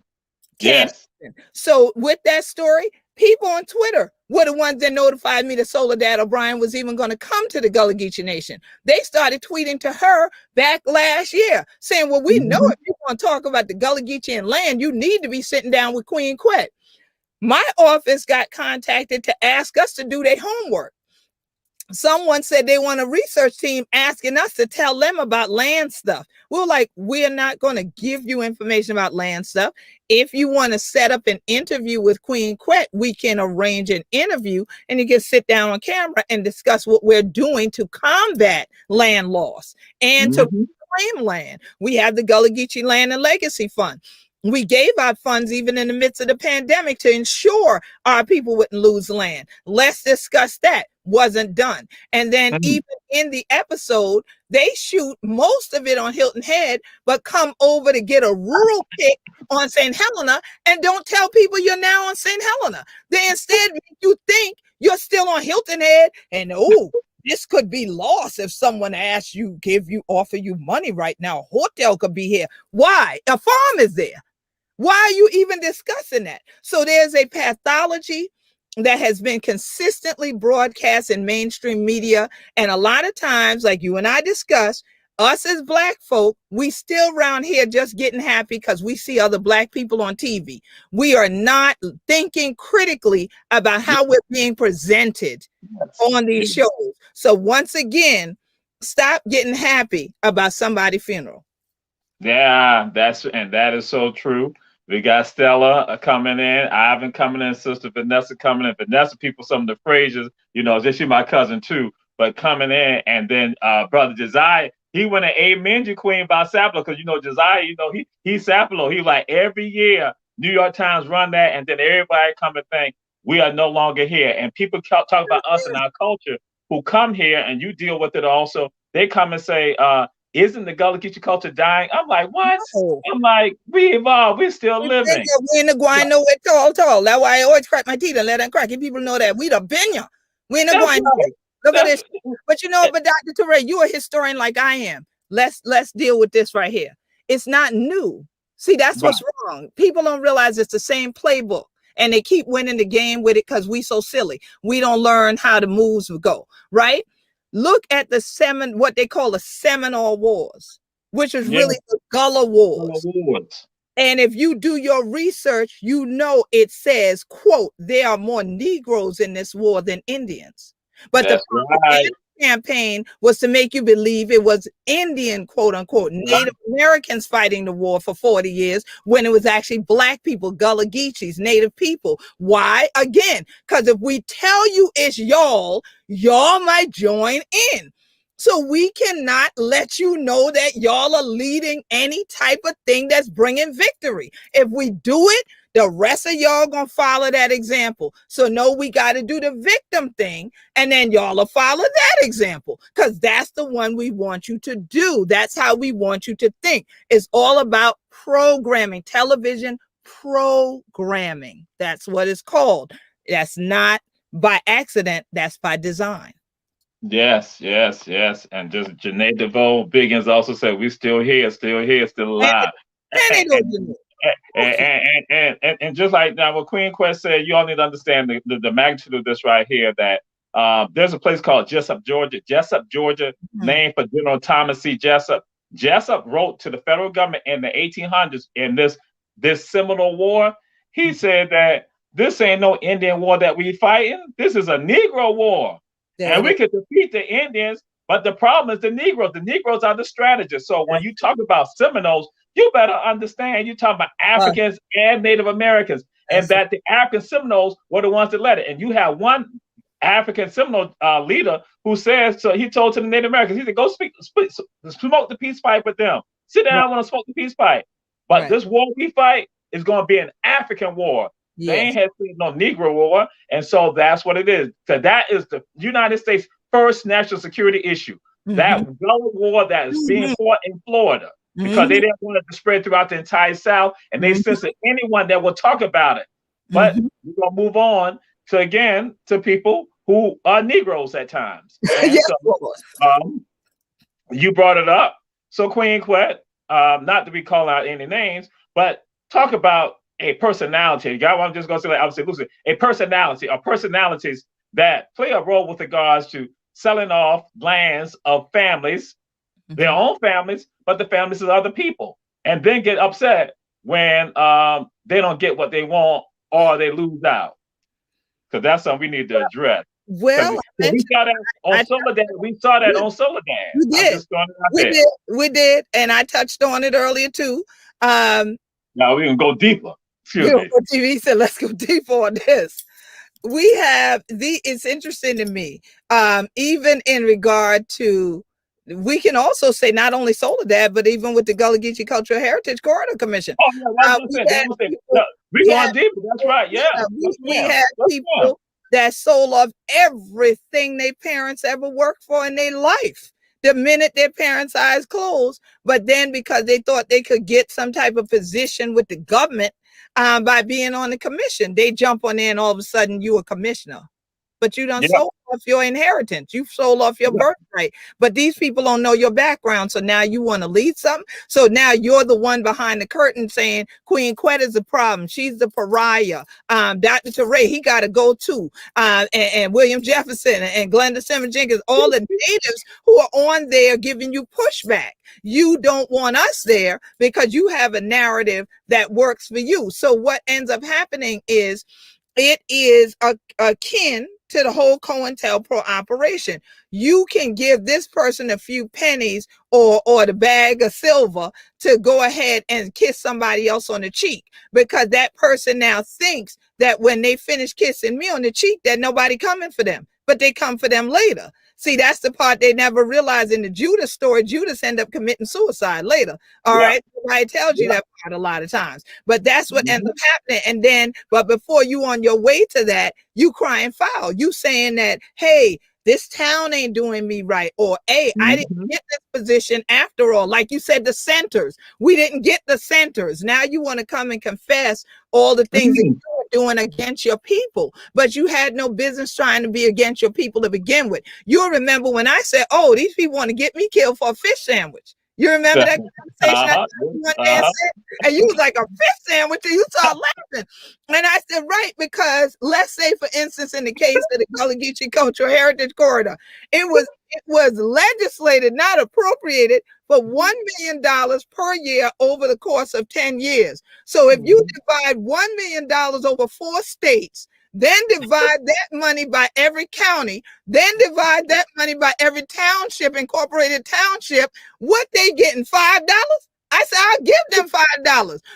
can't. Yes. So with that story, people on Twitter were the ones that notified me that Solar Dad O'Brien was even going to come to the Gullah Geechee Nation. They started tweeting to her back last year saying, well, we know if you want to talk about the Gullah Geechee and land, you need to be sitting down with Queen Quet. My office got contacted to ask us to do their homework. Someone said they want a research team asking us to tell them about land stuff. We're like, we're not going to give you information about land stuff. If you want to set up an interview with Queen Quet, we can arrange an interview and you can sit down on camera and discuss what we're doing to combat land loss and to reclaim land. We have the Gullah Geechee Land and Legacy Fund. We gave out funds even in the midst of the pandemic to ensure our people wouldn't lose land. Let's discuss that. Wasn't done. And then even in the episode, they shoot most of it on Hilton Head, but come over to get a rural pick on St. Helena and don't tell people you're now on St. Helena. They instead make you think you're still on Hilton Head and this could be lost if someone asks you, offer you money right now. A hotel could be here. Why? A farm is there. Why are you even discussing that? So there's a pathology that has been consistently broadcast in mainstream media. And a lot of times, like you and I discussed, us as Black folk, we still around here just getting happy because we see other Black people on TV. We are not thinking critically about how we're being presented on these shows. So once again, stop getting happy about somebody's funeral. Yeah, that is so true. We got Stella coming in, Ivan coming in, Sister Vanessa coming in. Vanessa, people, some of the phrases, just she my cousin too, but coming in, and then Brother Josiah, he went and amen you Queen by Sapelo, because Josiah, he's Sapelo. He like every year, New York Times run that, and then everybody come and think we are no longer here. And people talk about us and our culture who come here, and you deal with it also. They come and say, isn't the Gullah Geechee culture dying? I'm like, what? No. I'm like, we evolved. We're still living. We in the grind nowhere tall. That's why I always crack my teeth and let them crack. And people know that we the benya. We in the grind. Right. Look at this. But but Dr. Toure, you a historian like I am. Let's deal with this right here. It's not new. See, that's what's wrong. People don't realize it's the same playbook. And they keep winning the game with it because we so silly. We don't learn how the moves go, right? Look at what they call the Seminole Wars, which is really the Gullah Wars. And if you do your research, it says, quote, there are more Negroes in this war than Indians. But the campaign was to make you believe it was Indian, quote unquote, Native Americans fighting the war for 40 years when it was actually Black people, Gullah Geechees, Native people. Why? Again, because if we tell you it's y'all might join in. So we cannot let you know that y'all are leading any type of thing that's bringing victory. If we do it, the rest of y'all gonna follow that example. So no, we got to do the victim thing, and then y'all will follow that example because that's the one we want you to do. That's how we want you to think. It's all about programming, television programming. That's what it's called. That's not by accident. That's by design. Yes. And just Janae DeVoe Biggins also said, we still here, still alive. And just like now, what Queen Quet said, you all need to understand the magnitude of this right here. That there's a place called Jessup, Georgia, named for General Thomas C. Jessup. Jessup wrote to the federal government in the 1800s in this Seminole War. He said that this ain't no Indian war that we fighting. This is a Negro war, and we can defeat the Indians. But the problem is the Negroes. The Negroes are the strategists. So when you talk about Seminoles, you better understand you're talking about Africans and Native Americans, and that the African Seminoles were the ones that led it. And you have one African Seminole leader who says, so he told to the Native Americans, he said, go smoke the peace pipe with them. Sit down, I want to smoke the peace pipe. But this war we fight is going to be an African war. Yes. They ain't had no Negro war. And so that's what it is. So that is the United States' first national security issue. That Gullah war that is being fought in Florida. Because they didn't want it to spread throughout the entire South, and they censored anyone that will talk about it. But we're gonna move on to people who are Negroes at times. And Yes, so Lord. um, you brought it up. So Queen Quet, not to be calling out any names, but talk about a personality. God, I'm just going to say, like I would say, Lucy, a personality or personalities that play a role with regards to selling off lands of families, their Mhm. own families, but the families of other people, and then get upset when they don't get what they want or they lose out. Because that's something we need to address. Because Well, I we mentioned, saw that on I, Soledad. We saw that we, on Soledad. we I'm did, just throwing it out there. we did, and I touched on it earlier too. Um, Now we can go deeper. you Excuse know, me. TV said, let's go deeper on this. We have it's interesting to me, even in regard to, we can also say not only Soledad, but even with the Gullah Geechee Cultural Heritage Corridor Commission. Oh yeah, that's what I We said. That's had what I said. people, No, we we had going deeper. That's right. Yeah. yeah, Yes, we ma'am. had Yes, ma'am. people that sold off everything their parents ever worked for in their life the minute their parents' eyes closed. But then because they thought they could get some type of position with the government by being on the commission, they jump on there and all of a sudden you a commissioner. But you done Yeah. sold off your inheritance. You sold off your Yeah. birthright. But these people don't know your background. So now you want to lead something. So now you're the one behind the curtain saying Queen Quet is the problem. She's the pariah. Dr. Teray, he got to go too. And William Jefferson and Glenda Simmons Jenkins, all the natives who are on there giving you pushback. You don't want us there because you have a narrative that works for you. So what ends up happening is it is akin to the whole COINTELPRO operation. You can give this person a few pennies or the bag of silver to go ahead and kiss somebody else on the cheek, because that person now thinks that when they finish kissing me on the cheek, that nobody coming for them, but they come for them later. See, that's the part they never realized in the Judas story. Judas ended up committing suicide later. All Yeah. right. Nobody tells you Yeah. that part a lot of times. But that's what ends Mhm. up happening. And then, but before you on your way to that, you crying foul. You saying that, hey, this town ain't doing me right. Or, hey, I didn't Mhm. get this position after all. Like you said, the centers. We didn't get the centers. Now you want to come and confess all the things that Mhm. you were doing against your people. But you had no business trying to be against your people to begin with. You'll remember when I said, oh, these people want to get me killed for a fish sandwich. You remember that conversation I Uh-huh. had one day and Uh-huh. said, and you was like, a fish sandwich, and you started laughing. And I said, right, because let's say, for instance, in the case of the Gullah Geechee Cultural Heritage Corridor, it was legislated, not appropriated, for $1 million per year over the course of 10 years. So if you divide $1 million over 4 states, then divide that money by every county, then divide that money by every township, incorporated township, what they getting, $5? I said, I'll give them $5.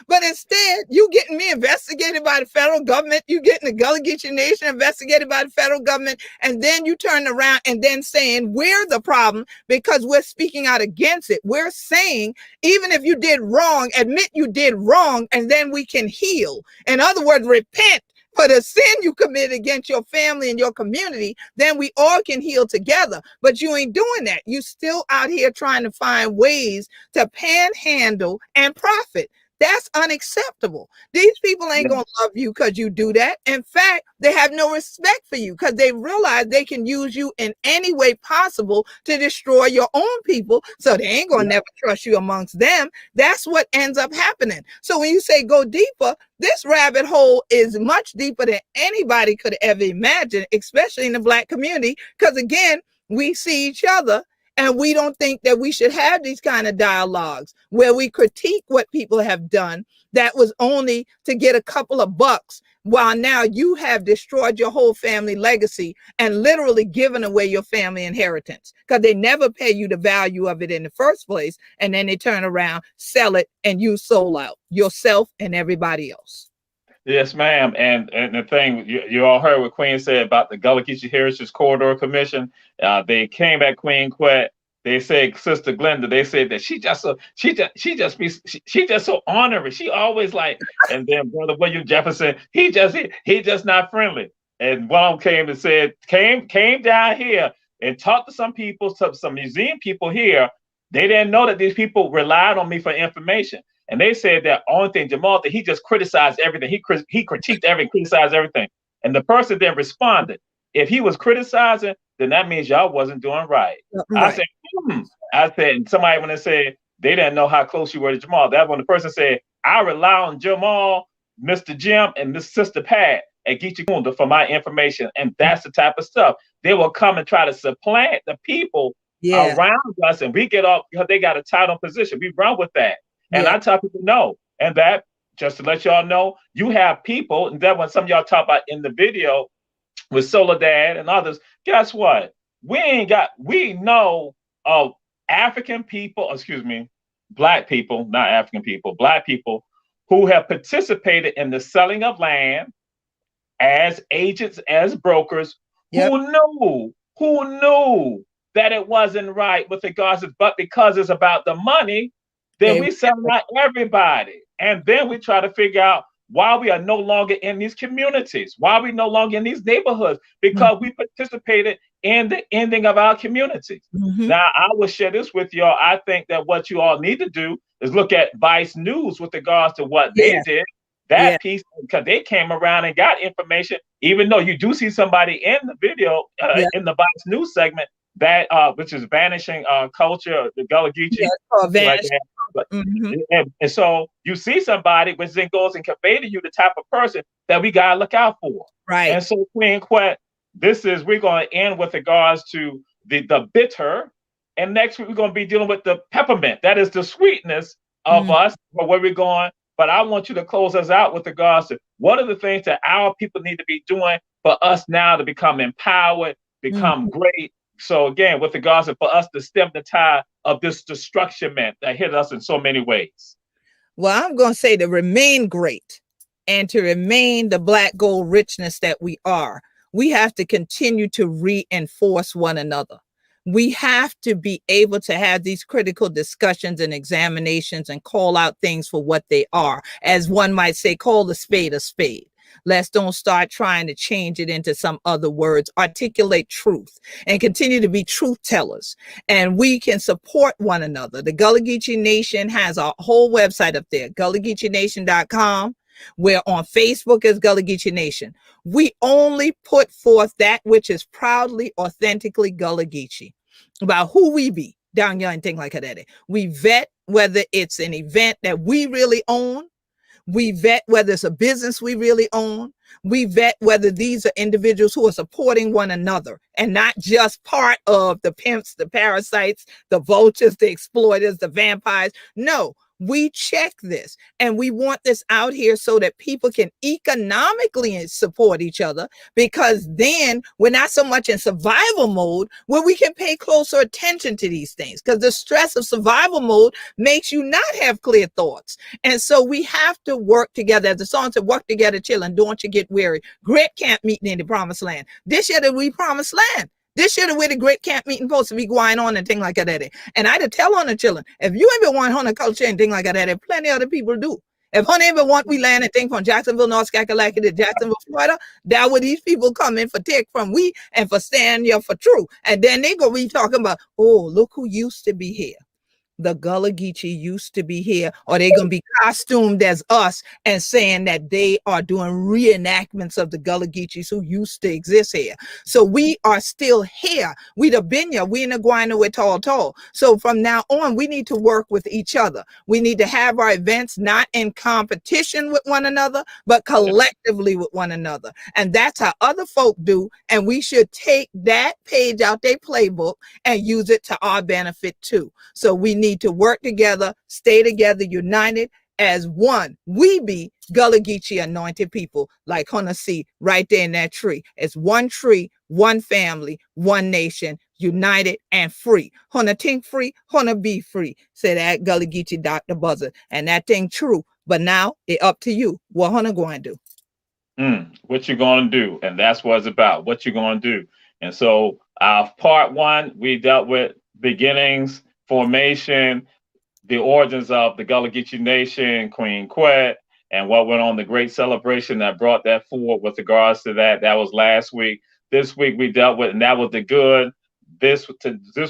But instead, you getting me investigated by the federal government. You getting the Gullah Geechee Nation investigated by the federal government. And then you turn around and then saying we're the problem because we're speaking out against it. We're saying, even if you did wrong, admit you did wrong, and then we can heal. In other words, repent for the sin you commit against your family and your community, then we all can heal together. But you ain't doing that. You still out here trying to find ways to panhandle and profit. That's unacceptable. These people ain't going to love you because you do that. In fact, they have no respect for you because they realize they can use you in any way possible to destroy your own people. So they ain't going to never trust you amongst them. That's what ends up happening. So when you say go deeper, this rabbit hole is much deeper than anybody could ever imagine, especially in the Black community. Because again, we see each other and we don't think that we should have these kind of dialogues where we critique what people have done that was only to get a couple of bucks, while now you have destroyed your whole family legacy and literally given away your family inheritance because they never pay you the value of it in the first place. And then they turn around, sell it, and you sold out yourself and everybody else. Yes, ma'am. And the thing you all heard what Queen said about the Gullah Geechee Heritage Corridor Commission. They came at Queen Quet. They said, Sister Glenda, they said that she just so honorary. She always like, and then Brother William Jefferson, he just not friendly. And one of them came and said, came down here and talked to some people, some museum people here. They didn't know that these people relied on me for information. And they said that only thing, Jamal, that he just criticized everything. He critiqued everything, criticized everything. And the person then responded. if he was criticizing, then that means y'all wasn't doing right. I Right. said, I said, and somebody when they said they didn't know how close you were to Jamal, that when the person said, I rely on Jamal, Mr. Jim, and Miss Sister Pat at Geechee for my information. And that's the type of stuff. They will come and try to supplant the people around us, and we get off because they got a title position. We run with that. And I tell people no. And that, just to let y'all know, you have people, and that when some of y'all talk about in the video with Soledad and others, guess what? We know of African people, excuse me, Black people, not African people, Black people who have participated in the selling of land as agents, as brokers, who knew that it wasn't right with regards to, but because it's about the money, then we sell out everybody. And then we try to figure out why we are no longer in these communities, why we no longer in these neighborhoods, because we participated in the ending of our communities. Now, I will share this with y'all. I think that what you all need to do is look at Vice News with regards to what they did. That piece, because they came around and got information, even though you do see somebody in the video, in the Vice News segment, that which is vanishing culture, the GullahGeechee. And so you see somebody, which then goes and convey to you the type of person that we gotta look out for. Right. And so Queen Quet, we're going to end with regards to the bitter, and next week we're going to be dealing with the peppermint. That is the sweetness of us, for where we're going. But I want you to close us out with regards to what are the things that our people need to be doing for us now to become empowered, become great. So again, with regards to for us to stem the tide of this destruction that hit us in so many ways. Well, I'm going to say to remain great and to remain the Black gold richness that we are, we have to continue to reinforce one another. We have to be able to have these critical discussions and examinations and call out things for what they are. As one might say, call a spade a spade. Let's don't start trying to change it into some other words. Articulate truth and continue to be truth tellers. And we can support one another. The GullahGeechee Nation has a whole website up there, GullahGeecheeNation.com. We're on Facebook as GullahGeechee Nation. We only put forth that which is proudly, authentically GullahGeechee, about who we be down here and things like that. We vet whether it's an event that we really own. We vet whether it's a business we really own. We vet whether these are individuals who are supporting one another and not just part of the pimps, the parasites, the vultures, the exploiters, the vampires. No, we check this, and we want this out here so that people can economically support each other, because then we're not so much in survival mode where we can pay closer attention to these things, because the stress of survival mode makes you not have clear thoughts. And so we have to work together. As the song said, work together, chill, and don't you get weary. Grit can't meet in the promised land. This year that we promised land. This year, the way the great camp meeting supposed to be going on and things like that. And I to tell on the children, if you ever want horticulture and things like that, plenty other people do. If honey ever want we land and thing from Jacksonville, North Carolina to Jacksonville, Florida, that where these people come in for take from we and for stand here for true. And then they go be talking about, oh, look who used to be here. The GullahGeechee used to be here, or they're going to be costumed as us and saying that they are doing reenactments of the GullahGeechees who used to exist here. So we are still here. We the Binya, we in the Guina with tall. So from now on, we need to work with each other. We need to have our events not in competition with one another, but collectively with one another. And that's how other folk do. And we should take that page out their playbook and use it to our benefit too. So we need to work together, stay together, united as one. We be GullahGeechee anointed people, like Honna see right there in that tree. It's one tree, one family, one nation, united and free. Honna think free, Honna be free. Say that GullahGeechee Dr. Buzzard. And that thing true. But now it up to you. What Honna going to do? What you're going to do. And that's what it's about. What you're going to do. And so part one, we dealt with beginnings, formation, the origins of the GullahGeechee Nation, Queen Quet, and what went on, the great celebration that brought that forward with regards to that. That was last week. This week we dealt with, and that was the good. This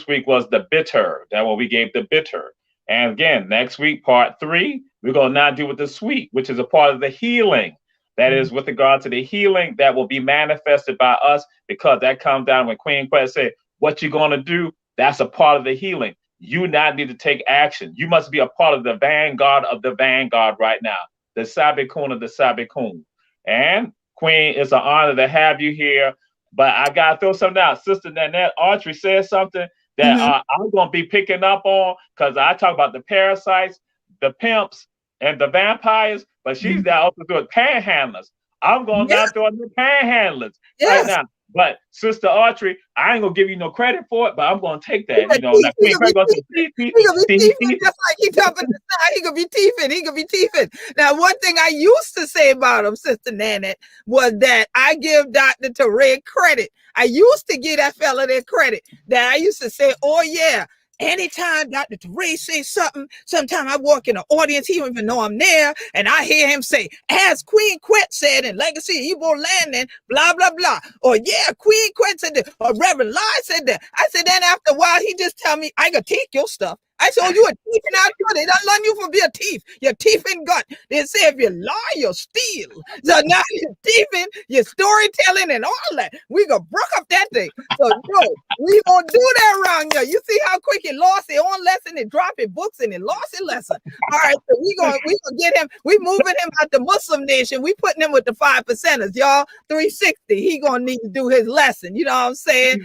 week was the bitter. That what we gave the bitter. And again, next week, part three, we're going to now deal with the sweet, which is a part of the healing That is with regard to the healing that will be manifested by us, because that comes down when Queen Quet said, what you're going to do, that's a part of the healing. You now need to take action. You must be a part of the vanguard right now, the Sabikun of the Sabikun. And Queen, it's an honor to have you here. But I got to throw something out. Sister Nanette Archery said something that I'm going to be picking up on, because I talk about the parasites, the pimps, and the vampires, but she's now also doing panhandlers. I'm going down to the panhandlers right now. But Sister Archery, I ain't gonna give you no credit for it, but I'm gonna take that. You know, now Queen Quet gonna say, he gonna be teething, just like he talking to side. He gonna be teething. He gonna be teething. Now, one thing I used to say about him, Sister Nanette, was that I give Dr. Teray credit. I used to give that fella that credit. That I used to say, oh yeah. Anytime Dr. Teray says something, sometimes I walk in the audience, he don't even know I'm there, and I hear him say, as Queen Quet said in Legacy Igbo Landing, blah, blah, blah. Or yeah, Queen Quet said that, or Reverend Lai said that. I said, then after a while, he just tell me, I can take your stuff. I said, oh, you a thief and out good. They don't learn you from be a thief. You're thief in gut. They say if you lie, you'll steal. So now you're thieving, you're storytelling and all that. We gonna broke up that thing. So no, we gonna do that around here. You see how quick he lost his own lesson and dropped his books and he lost his lesson. All right, so we gonna get him. We moving him out the Muslim nation. We putting him with the 5%ers, y'all. 360. He gonna need to do his lesson. You know what I'm saying?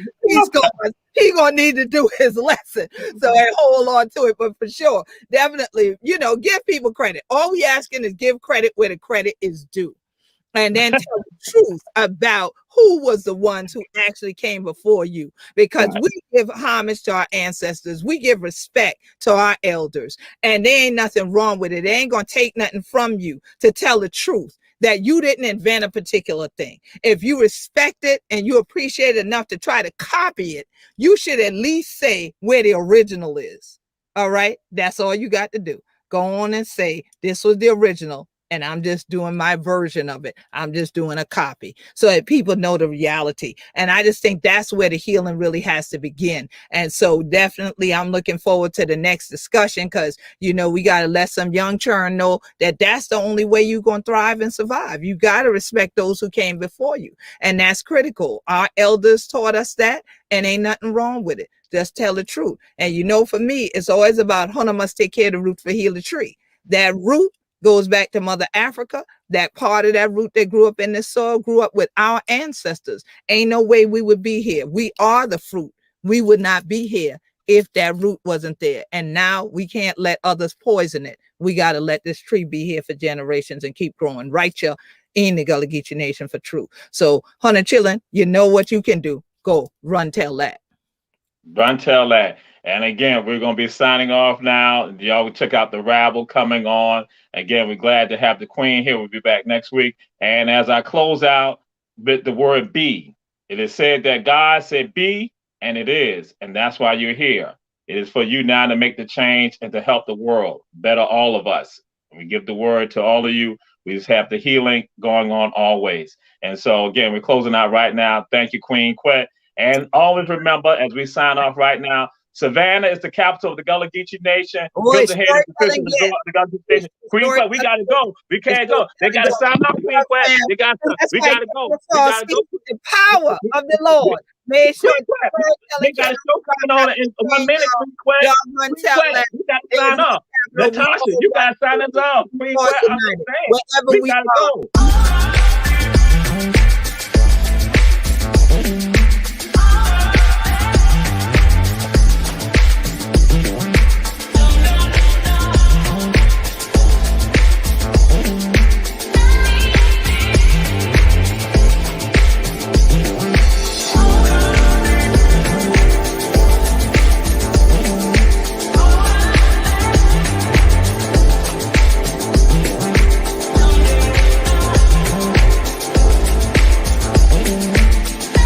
He gonna need to do his lesson. So I hold on to it, but for sure, definitely, you know, give people credit. All we asking is give credit where the credit is due. And then tell the truth about who was the ones who actually came before you. Because we give homage to our ancestors. We give respect to our elders. And there ain't nothing wrong with it. They ain't gonna take nothing from you to tell the truth. That you didn't invent a particular thing. If you respect it and you appreciate it enough to try to copy it, you should at least say where the original is. All right. That's all you got to do. Go on and say, this was the original. And I'm just doing my version of it. I'm just doing a copy so that people know the reality. And I just think that's where the healing really has to begin. And so definitely I'm looking forward to the next discussion because, you know, we got to let some young churn know that that's the only way you're going to thrive and survive. You got to respect those who came before you. And that's critical. Our elders taught us that and ain't nothing wrong with it. Just tell the truth. And, you know, for me, it's always about Hunter must take care of the root for heal the tree. That root goes back to Mother Africa. That part of that root that grew up in this soil grew up with our ancestors. Ain't no way we would be here. We are the fruit. We would not be here if that root wasn't there. And now we can't let others poison it. We got to let this tree be here for generations and keep growing right here in the GullahGeechee Nation for truth. So, Hunter Chillin, you know what you can do. Go run tell that. Run tell that. And again, we're going to be signing off now. Y'all check out the rabble coming on. Again, we're glad to have the Queen here. We'll be back next week. And as I close out with the word be, it is said that God said be, and it is. And that's why you're here. It is for you now to make the change and to help the world better, all of us. We give the word to all of you. We just have the healing going on always. And so, again, we're closing out right now. Thank you, Queen Quet. And always remember, as we sign off right now, Savannah is the capital of the GullahGeechee Nation. Hilton is the official of the GullahGeechee Nation. Queen Quet, we gotta go. We can't go. They gotta sign off, Queen Quet. We gotta go. We gotta go. The power of the Lord. Make sure we got a show coming on in 1 minute, Queen Quet. We gotta sign off. Natasha, you gotta sign us off. Queen Quet, I'm saying. We gotta go.